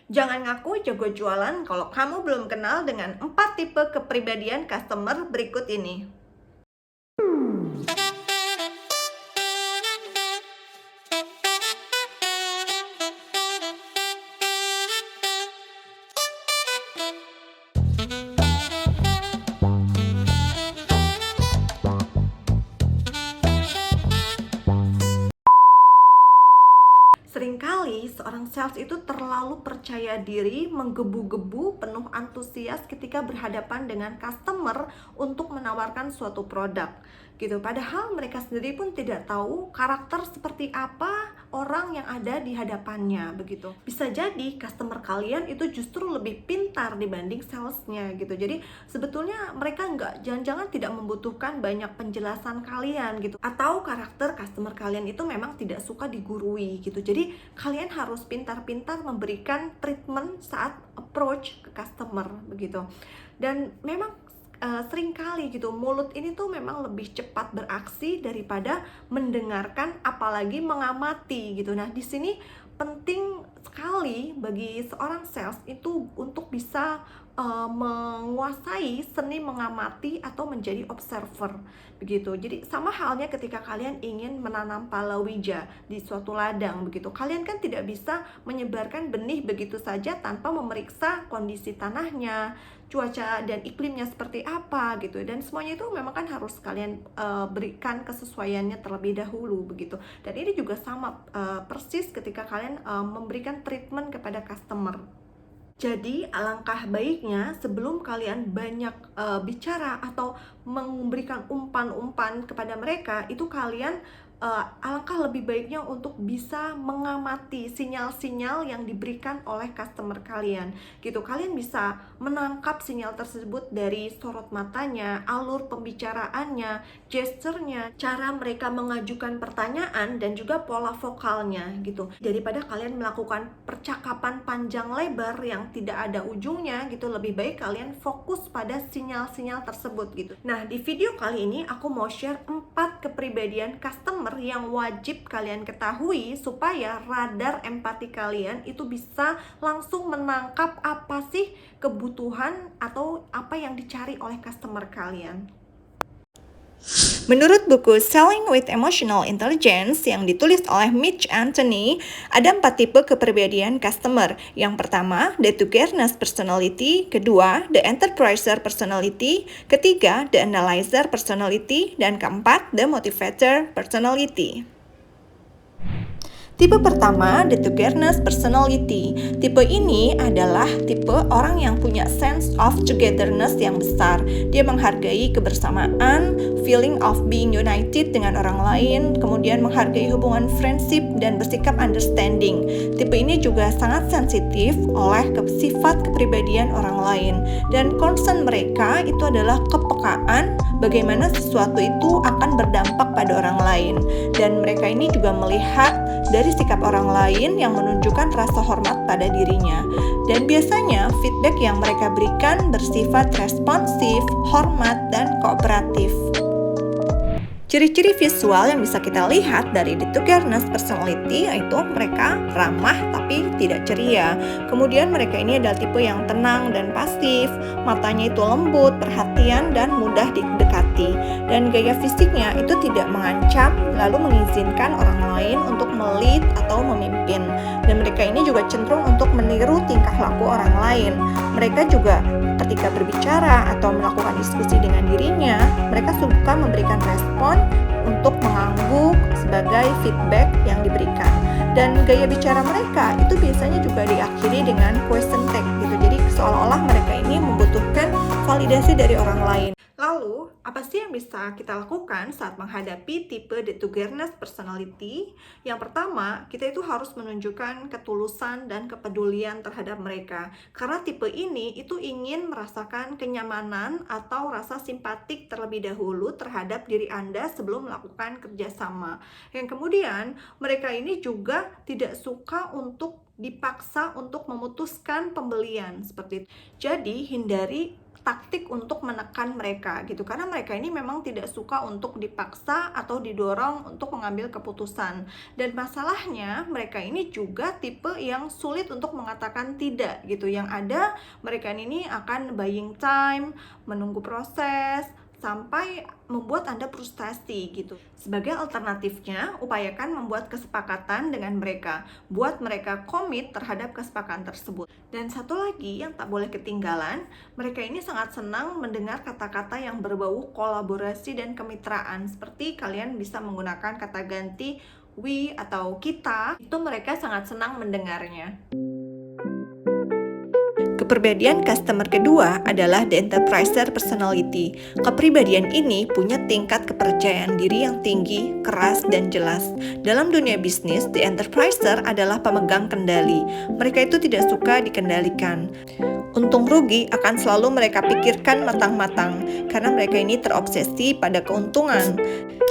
Jangan ngaku jago jualan kalau kamu belum kenal dengan 4 tipe kepribadian customer berikut ini. Seringkali seorang sales itu terlalu percaya diri, menggebu-gebu, penuh antusias ketika berhadapan dengan customer untuk menawarkan suatu produk gitu. Padahal mereka sendiri pun tidak tahu karakter seperti apa orang yang ada di hadapannya begitu. Bisa jadi customer kalian itu justru lebih pintar dibanding salesnya gitu. Jadi sebetulnya mereka jangan-jangan tidak membutuhkan banyak penjelasan kalian gitu. Atau karakter customer kalian itu memang tidak suka digurui gitu. Jadi kalian harus pintar-pintar memberikan treatment saat approach ke customer begitu. Dan memang seringkali gitu mulut ini tuh memang lebih cepat beraksi daripada mendengarkan, apalagi mengamati gitu. Nah, di sini penting sekali bagi seorang sales itu untuk bisa menguasai seni mengamati atau menjadi observer begitu. Jadi sama halnya ketika kalian ingin menanam palawija di suatu ladang begitu. Kalian kan tidak bisa menyebarkan benih begitu saja tanpa memeriksa kondisi tanahnya, cuaca dan iklimnya seperti apa gitu. Dan semuanya itu memang kan harus kalian berikan kesesuaiannya terlebih dahulu begitu. Dan ini juga sama persis ketika kalian memberikan treatment kepada customer. Jadi alangkah baiknya sebelum kalian banyak bicara atau memberikan umpan-umpan kepada mereka, itu kalian alangkah lebih baiknya untuk bisa mengamati sinyal-sinyal yang diberikan oleh customer kalian gitu. Kalian bisa menangkap sinyal tersebut dari sorot matanya, alur pembicaraannya, gesturnya, cara mereka mengajukan pertanyaan, dan juga pola vokalnya gitu. Daripada kalian melakukan percakapan panjang lebar yang tidak ada ujungnya gitu, lebih baik kalian fokus pada sinyal-sinyal tersebut gitu. Nah, di video kali ini aku mau share 4 kepribadian customer yang wajib kalian ketahui supaya radar empati kalian itu bisa langsung menangkap apa sih kebutuhan atau apa yang dicari oleh customer kalian. Menurut buku Selling with Emotional Intelligence yang ditulis oleh Mitch Anthony, ada 4 tipe kepribadian customer. Yang pertama, the togetherness personality, kedua, the enterpriser personality, ketiga, the analyzer personality, dan keempat, the motivator personality. Tipe pertama, the togetherness personality. Tipe ini adalah tipe orang yang punya sense of togetherness yang besar. Dia menghargai kebersamaan, feeling of being united dengan orang lain, kemudian menghargai hubungan friendship dan bersikap understanding. Tipe ini juga sangat sensitif oleh sifat kepribadian orang lain, dan concern mereka itu adalah kepekaan bagaimana sesuatu itu akan berdampak pada orang lain. Dan mereka ini juga melihat dari sikap orang lain yang menunjukkan rasa hormat pada dirinya. Dan biasanya feedback yang mereka berikan bersifat responsif, hormat, dan kooperatif. Ciri-ciri visual yang bisa kita lihat dari the togetherness personality yaitu mereka ramah tapi tidak ceria. Kemudian mereka ini adalah tipe yang tenang dan pasif, matanya itu lembut, perhatian, dan mudah didekati. Dan gaya fisiknya itu tidak mengancam, lalu mengizinkan orang lain untuk melit atau memimpin. Dan mereka ini juga cenderung untuk meniru tingkah laku orang lain. Mereka juga ketika berbicara atau melakukan diskusi dengan dirinya, mereka suka memberikan respon untuk mengangguk sebagai feedback yang diberikan. Dan gaya bicara mereka itu biasanya juga diakhiri dengan question tag gitu. Jadi seolah-olah mereka ini membutuhkan validasi dari orang lain. Lalu, apa sih yang bisa kita lakukan saat menghadapi tipe the togetherness personality? Yang pertama, kita itu harus menunjukkan ketulusan dan kepedulian terhadap mereka. Karena tipe ini itu ingin merasakan kenyamanan atau rasa simpatik terlebih dahulu terhadap diri Anda sebelum melakukan kerjasama. Yang kemudian, mereka ini juga tidak suka untuk dipaksa untuk memutuskan pembelian seperti itu. Jadi, hindari taktik untuk menekan mereka gitu, karena mereka ini memang tidak suka untuk dipaksa atau didorong untuk mengambil keputusan. Dan masalahnya mereka ini juga tipe yang sulit untuk mengatakan tidak gitu. Yang ada mereka ini akan buying time, menunggu proses sampai membuat Anda frustasi gitu. Sebagai alternatifnya, upayakan membuat kesepakatan dengan mereka. Buat mereka komit terhadap kesepakatan tersebut. Dan satu lagi yang tak boleh ketinggalan, mereka ini sangat senang mendengar kata-kata yang berbau kolaborasi dan kemitraan. Seperti kalian bisa menggunakan kata ganti we atau kita, itu mereka sangat senang mendengarnya. Kepribadian customer kedua adalah the enterpriser personality. Kepribadian ini punya tingkat kepercayaan diri yang tinggi, keras, dan jelas. Dalam dunia bisnis, the enterpriser adalah pemegang kendali. Mereka itu tidak suka dikendalikan. Untung rugi akan selalu mereka pikirkan matang-matang, karena mereka ini terobsesi pada keuntungan.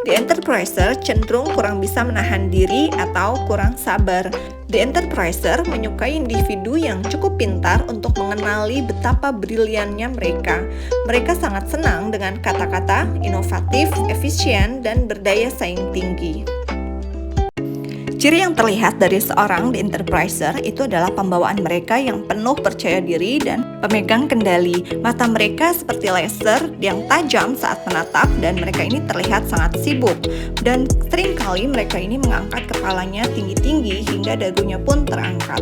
The enterpriser cenderung kurang bisa menahan diri atau kurang sabar. The enterpriser menyukai individu yang cukup pintar untuk mengenali betapa briliannya mereka. Mereka sangat senang dengan kata-kata inovatif, efisien, dan berdaya saing tinggi. Ciri yang terlihat dari seorang the enterpriser itu adalah pembawaan mereka yang penuh percaya diri dan pemegang kendali. Mata mereka seperti laser yang tajam saat menatap, dan mereka ini terlihat sangat sibuk. Dan seringkali mereka ini mengangkat kepalanya tinggi-tinggi hingga dagunya pun terangkat.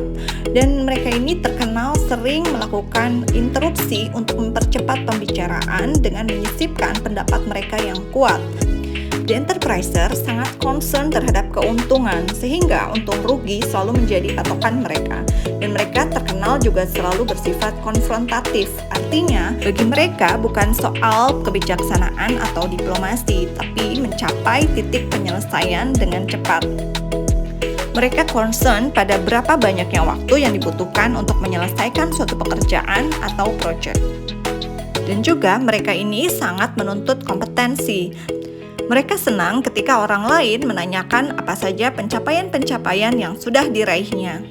Dan mereka ini terkenal sering melakukan interupsi untuk mempercepat pembicaraan dengan menyisipkan pendapat mereka yang kuat. The enterpriser sangat concern terhadap keuntungan, sehingga untung rugi selalu menjadi patokan mereka. Dan mereka terkenal juga selalu bersifat konfrontatif. Artinya, bagi mereka bukan soal kebijaksanaan atau diplomasi, tapi mencapai titik penyelesaian dengan cepat. Mereka concern pada berapa banyaknya waktu yang dibutuhkan untuk menyelesaikan suatu pekerjaan atau proyek. Dan juga mereka ini sangat menuntut kompetensi. Mereka senang ketika orang lain menanyakan apa saja pencapaian-pencapaian yang sudah diraihnya.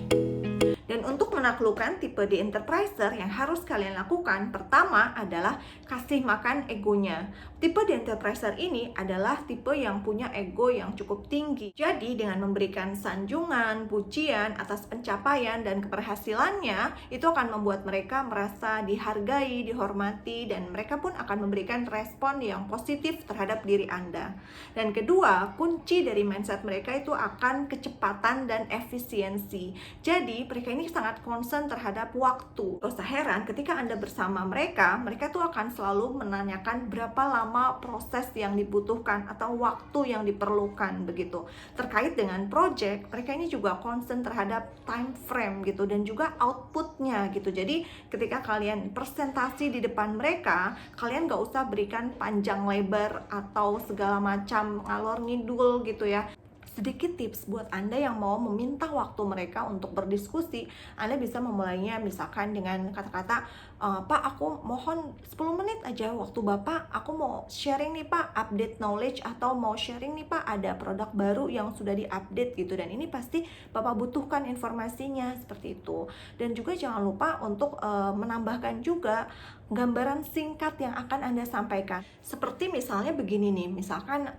Dan untuk menaklukkan tipe the enterpriser yang harus kalian lakukan, pertama adalah kasih makan egonya. Tipe the enterpriser ini adalah tipe yang punya ego yang cukup tinggi. Jadi dengan memberikan sanjungan, pujian atas pencapaian dan keberhasilannya, itu akan membuat mereka merasa dihargai, dihormati, dan mereka pun akan memberikan respon yang positif terhadap diri Anda. Dan kedua, kunci dari mindset mereka itu akan kecepatan dan efisiensi. Jadi mereka ini sangat concern terhadap waktu. Gak usah heran ketika Anda bersama mereka tuh akan selalu menanyakan berapa lama proses yang dibutuhkan atau waktu yang diperlukan begitu. Terkait dengan project, mereka ini juga concern terhadap time frame gitu dan juga outputnya gitu. Jadi ketika kalian presentasi di depan mereka, kalian gak usah berikan panjang lebar atau segala macam ngalor ngidul gitu ya. Sedikit tips buat Anda yang mau meminta waktu mereka untuk berdiskusi. Anda bisa memulainya misalkan dengan kata-kata, Pak, aku mohon 10 menit aja waktu Bapak, aku mau sharing nih Pak, update knowledge, atau mau sharing nih Pak, ada produk baru yang sudah diupdate gitu, dan ini pasti Bapak butuhkan informasinya, seperti itu. Dan juga jangan lupa untuk menambahkan juga gambaran singkat yang akan Anda sampaikan. Seperti misalnya begini nih, misalkan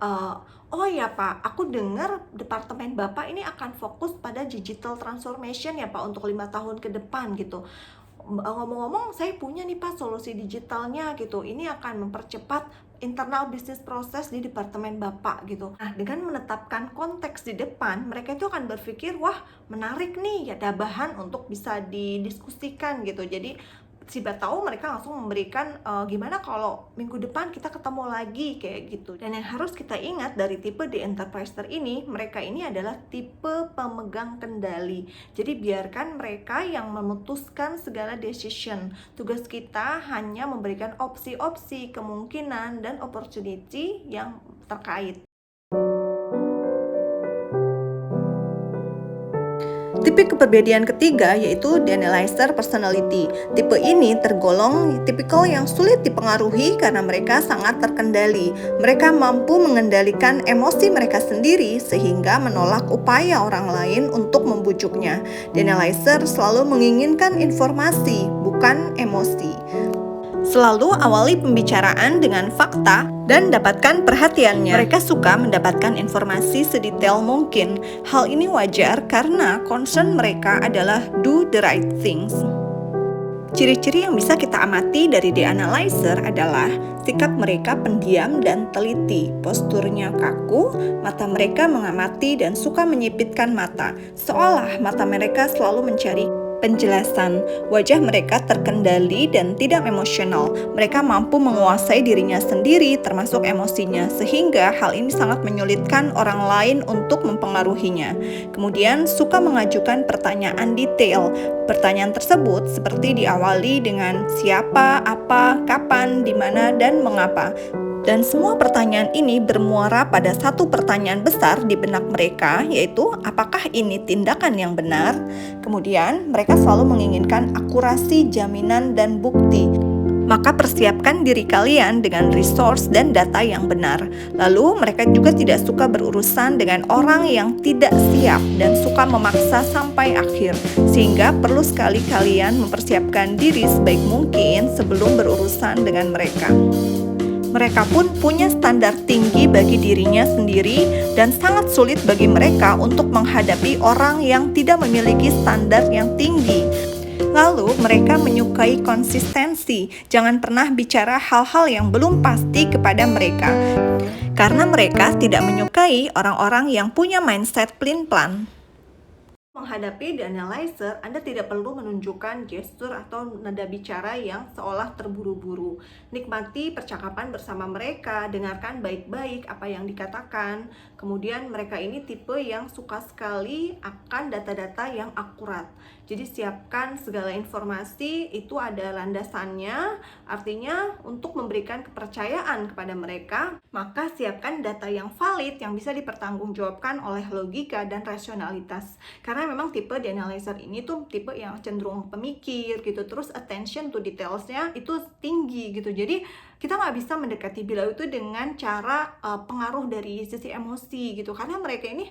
oh ya Pak, aku dengar departemen Bapak ini akan fokus pada digital transformation ya Pak untuk 5 tahun ke depan gitu. Ngomong-ngomong, saya punya nih Pak solusi digitalnya gitu. Ini akan mempercepat internal bisnis proses di departemen Bapak gitu. Nah, dengan menetapkan konteks di depan, mereka itu akan berpikir, wah menarik nih, ada bahan untuk bisa didiskusikan gitu. Jadi siapa tahu mereka langsung memberikan gimana kalau minggu depan kita ketemu lagi kayak gitu. Dan yang harus kita ingat dari tipe the enterpriser ini, mereka ini adalah tipe pemegang kendali. Jadi biarkan mereka yang memutuskan segala decision. Tugas kita hanya memberikan opsi-opsi, kemungkinan, dan opportunity yang terkait. Tipe kepribadian ketiga yaitu the analyzer personality. Tipe ini tergolong tipikal yang sulit dipengaruhi karena mereka sangat terkendali. Mereka mampu mengendalikan emosi mereka sendiri sehingga menolak upaya orang lain untuk membujuknya. The analyzer selalu menginginkan informasi, bukan emosi. Selalu awali pembicaraan dengan fakta dan dapatkan perhatiannya. Mereka suka mendapatkan informasi sedetail mungkin. Hal ini wajar karena concern mereka adalah do the right things. Ciri-ciri yang bisa kita amati dari The Analyzer adalah sikap mereka pendiam dan teliti, posturnya kaku, mata mereka mengamati dan suka menyipitkan mata, seolah mata mereka selalu mencari penjelasan. Wajah mereka terkendali dan tidak emosional. Mereka mampu menguasai dirinya sendiri termasuk emosinya, sehingga hal ini sangat menyulitkan orang lain untuk mempengaruhinya. Kemudian suka mengajukan pertanyaan detail. Pertanyaan tersebut seperti diawali dengan siapa, apa, kapan, di mana, dan mengapa. Dan semua pertanyaan ini bermuara pada satu pertanyaan besar di benak mereka, yaitu apakah ini tindakan yang benar? Kemudian mereka selalu menginginkan akurasi, jaminan, dan bukti. Maka persiapkan diri kalian dengan resource dan data yang benar. Lalu mereka juga tidak suka berurusan dengan orang yang tidak siap dan suka memaksa sampai akhir. Sehingga perlu sekali kalian mempersiapkan diri sebaik mungkin sebelum berurusan dengan mereka. Mereka pun punya standar tinggi bagi dirinya sendiri dan sangat sulit bagi mereka untuk menghadapi orang yang tidak memiliki standar yang tinggi. Lalu mereka menyukai konsistensi. Jangan pernah bicara hal-hal yang belum pasti kepada mereka, karena mereka tidak menyukai orang-orang yang punya mindset pelin-pelan. Menghadapi The Analyzer, Anda tidak perlu menunjukkan gestur atau nada bicara yang seolah terburu-buru. Nikmati percakapan bersama mereka, dengarkan baik-baik apa yang dikatakan. Kemudian mereka ini tipe yang suka sekali akan data-data yang akurat. Jadi siapkan segala informasi, itu ada landasannya. Artinya untuk memberikan kepercayaan kepada mereka, maka siapkan data yang valid yang bisa dipertanggungjawabkan oleh logika dan rasionalitas. Karena memang tipe The Analyzer ini tuh tipe yang cenderung pemikir gitu, terus attention to detailsnya itu tinggi gitu. Jadi kita nggak bisa mendekati beliau itu dengan cara pengaruh dari sisi emosi gitu, karena mereka ini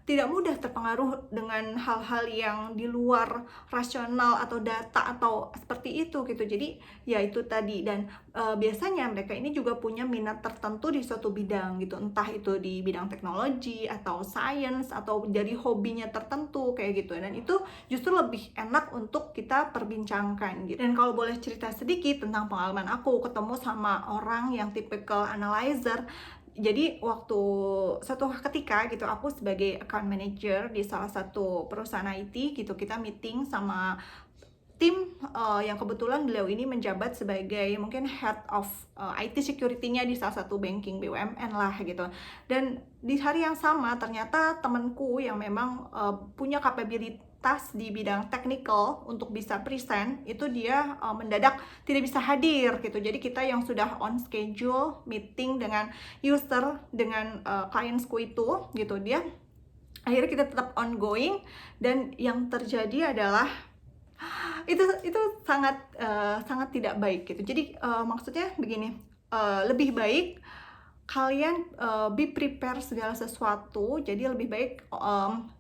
tidak mudah terpengaruh dengan hal-hal yang di luar rasional atau data atau seperti itu gitu. Jadi ya itu tadi, dan biasanya mereka ini juga punya minat tertentu di suatu bidang gitu, entah itu di bidang teknologi atau science atau dari hobinya tertentu kayak gitu, dan itu justru lebih enak untuk kita perbincangkan gitu. Dan kalau boleh cerita sedikit tentang pengalaman aku ketemu sama orang yang typical analyzer. Jadi waktu suatu ketika gitu, aku sebagai account manager di salah satu perusahaan IT gitu, kita meeting sama tim yang kebetulan beliau ini menjabat sebagai mungkin head of IT security-nya di salah satu banking BUMN lah gitu. Dan di hari yang sama ternyata temanku yang memang punya capability di bidang technical untuk bisa present itu dia mendadak tidak bisa hadir gitu. Jadi kita yang sudah on schedule meeting dengan user, dengan clientsku itu gitu, dia akhirnya kita tetap ongoing, dan yang terjadi adalah itu sangat sangat tidak baik gitu. Jadi maksudnya begini, lebih baik kalian be prepare segala sesuatu. Jadi lebih baik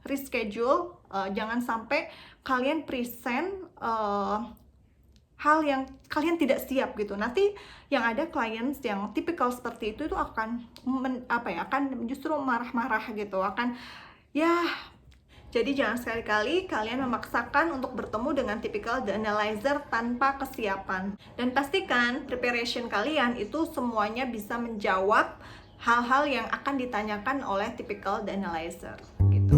reschedule, jangan sampai kalian present hal yang kalian tidak siap gitu. Nanti yang ada clients yang tipikal seperti itu akan akan justru marah-marah gitu, akan ya. Jadi jangan sekali-kali kalian memaksakan untuk bertemu dengan tipikal The Analyzer tanpa kesiapan. Dan pastikan preparation kalian itu semuanya bisa menjawab hal-hal yang akan ditanyakan oleh tipikal The Analyzer gitu.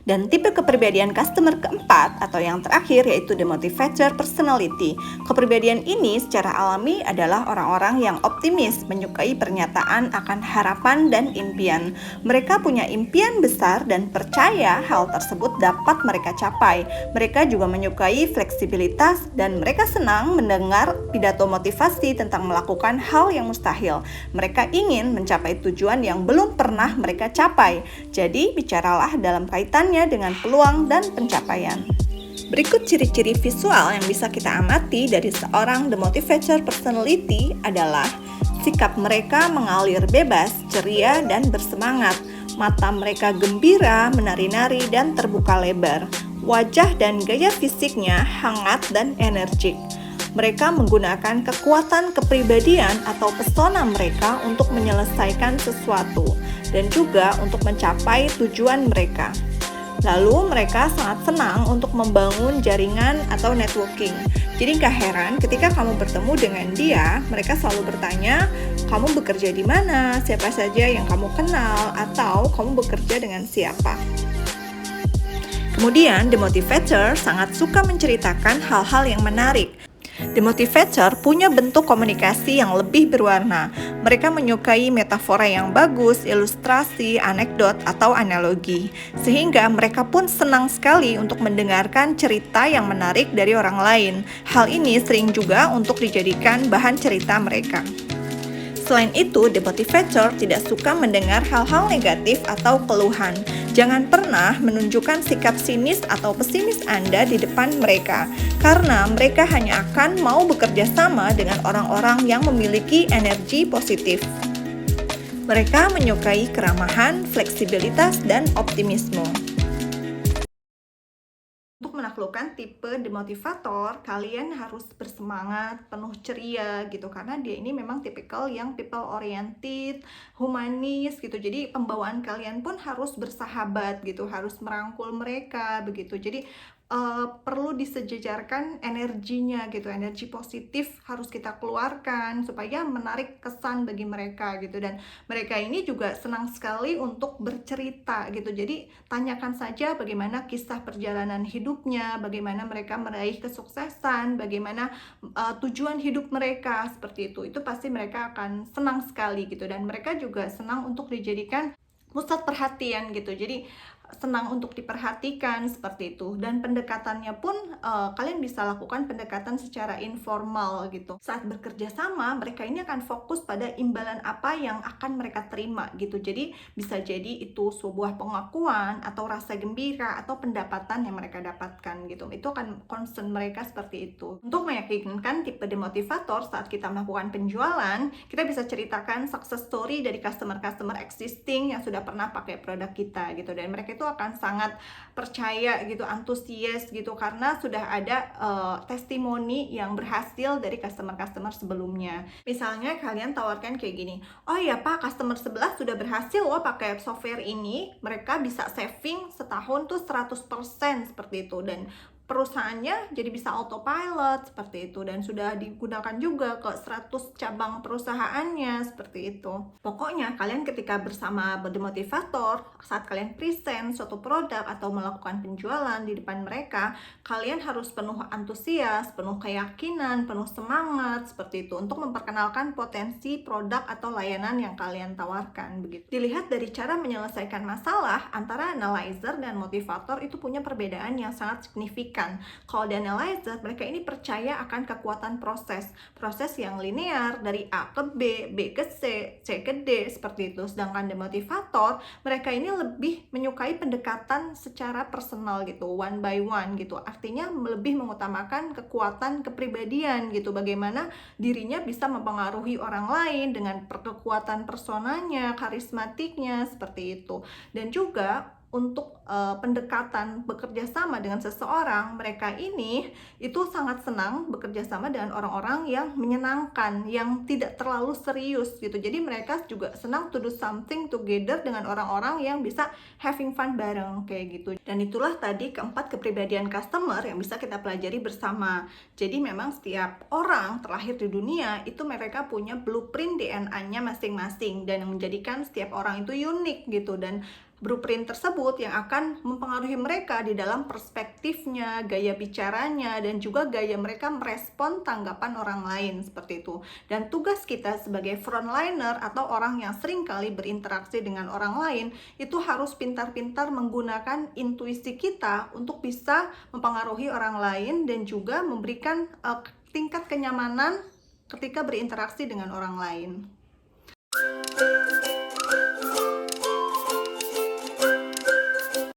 Dan tipe kepribadian customer keempat atau yang terakhir yaitu the motivator personality. Kepribadian ini secara alami adalah orang-orang yang optimis, menyukai pernyataan akan harapan dan impian. Mereka punya impian besar dan percaya hal tersebut dapat mereka capai. Mereka juga menyukai fleksibilitas dan mereka senang mendengar pidato motivasi tentang melakukan hal yang mustahil. Mereka ingin mencapai tujuan yang belum pernah mereka capai. Jadi bicaralah dalam kaitannya dengan peluang dan pencapaian. Berikut ciri-ciri visual yang bisa kita amati dari seorang the motivator personality adalah sikap mereka mengalir bebas, ceria, dan bersemangat. Mata mereka gembira, menari-nari, dan terbuka lebar. Wajah dan gaya fisiknya hangat dan energik. Mereka menggunakan kekuatan kepribadian atau pesona mereka untuk menyelesaikan sesuatu dan juga untuk mencapai tujuan mereka. Lalu mereka sangat senang untuk membangun jaringan atau networking. Jadi gak heran ketika kamu bertemu dengan dia, mereka selalu bertanya, kamu bekerja di mana, siapa saja yang kamu kenal, atau kamu bekerja dengan siapa. Kemudian, The Motivator sangat suka menceritakan hal-hal yang menarik. The Motivator punya bentuk komunikasi yang lebih berwarna. Mereka menyukai metafora yang bagus, ilustrasi, anekdot, atau analogi. Sehingga mereka pun senang sekali untuk mendengarkan cerita yang menarik dari orang lain. Hal ini sering juga untuk dijadikan bahan cerita mereka. Selain itu, The Motivator tidak suka mendengar hal-hal negatif atau keluhan. Jangan pernah menunjukkan sikap sinis atau pesimis Anda di depan mereka, karena mereka hanya akan mau bekerja sama dengan orang-orang yang memiliki energi positif. Mereka menyukai keramahan, fleksibilitas, dan optimisme. Untuk menaklukkan tipe The Motivator, kalian harus bersemangat, penuh ceria gitu, karena dia ini memang tipikal yang people oriented, humanis gitu. Jadi pembawaan kalian pun harus bersahabat gitu, harus merangkul mereka begitu. Jadi perlu disejajarkan energinya gitu, energi positif harus kita keluarkan supaya menarik kesan bagi mereka gitu. Dan mereka ini juga senang sekali untuk bercerita gitu. Jadi tanyakan saja bagaimana kisah perjalanan hidupnya, bagaimana mereka meraih kesuksesan, bagaimana tujuan hidup mereka, seperti itu. Itu pasti mereka akan senang sekali gitu. Dan mereka juga senang untuk dijadikan pusat perhatian gitu. Jadi senang untuk diperhatikan seperti itu. Dan pendekatannya pun kalian bisa lakukan pendekatan secara informal gitu. Saat bekerja sama, mereka ini akan fokus pada imbalan apa yang akan mereka terima gitu. Jadi bisa jadi itu sebuah pengakuan atau rasa gembira atau pendapatan yang mereka dapatkan gitu. Itu akan concern mereka seperti itu. Untuk meyakinkan tipe demotivator saat kita melakukan penjualan, kita bisa ceritakan success story dari customer-customer existing yang sudah pernah pakai produk kita gitu. Dan mereka itu akan sangat percaya gitu, antusias gitu, karena sudah ada testimoni yang berhasil dari customer-customer sebelumnya. Misalnya kalian tawarkan kayak gini, oh ya Pak, customer sebelah sudah berhasil loh pakai software ini, mereka bisa saving setahun tuh 100% seperti itu, dan perusahaannya jadi bisa autopilot seperti itu, dan sudah digunakan juga ke 100 cabang perusahaannya seperti itu. Pokoknya kalian ketika bersama demotivator, saat kalian present suatu produk atau melakukan penjualan di depan mereka, kalian harus penuh antusias, penuh keyakinan, penuh semangat seperti itu untuk memperkenalkan potensi produk atau layanan yang kalian tawarkan begitu. Dilihat dari cara menyelesaikan masalah, antara analyzer dan motivator itu punya perbedaan yang sangat signifikan. Kalau di analyzer, mereka ini percaya akan kekuatan proses yang linear dari A ke B, B ke C, C ke D seperti itu. Sedangkan the motivator, mereka ini lebih menyukai pendekatan secara personal gitu, one by one gitu. Artinya lebih mengutamakan kekuatan kepribadian gitu, bagaimana dirinya bisa mempengaruhi orang lain dengan kekuatan personanya, karismatiknya seperti itu. Dan juga untuk pendekatan bekerja sama dengan seseorang, mereka ini itu sangat senang bekerja sama dengan orang-orang yang menyenangkan, yang tidak terlalu serius gitu. Jadi mereka juga senang to do something together dengan orang-orang yang bisa having fun bareng kayak gitu. Dan itulah tadi keempat kepribadian customer yang bisa kita pelajari bersama. Jadi memang setiap orang terlahir di dunia itu mereka punya blueprint DNA-nya masing-masing, dan yang menjadikan setiap orang itu unik gitu. Dan blueprint tersebut yang akan mempengaruhi mereka di dalam perspektifnya, gaya bicaranya, dan juga gaya mereka merespon tanggapan orang lain seperti itu. Dan tugas kita sebagai frontliner atau orang yang sering kali berinteraksi dengan orang lain itu harus pintar-pintar menggunakan intuisi kita untuk bisa mempengaruhi orang lain dan juga memberikan tingkat kenyamanan ketika berinteraksi dengan orang lain.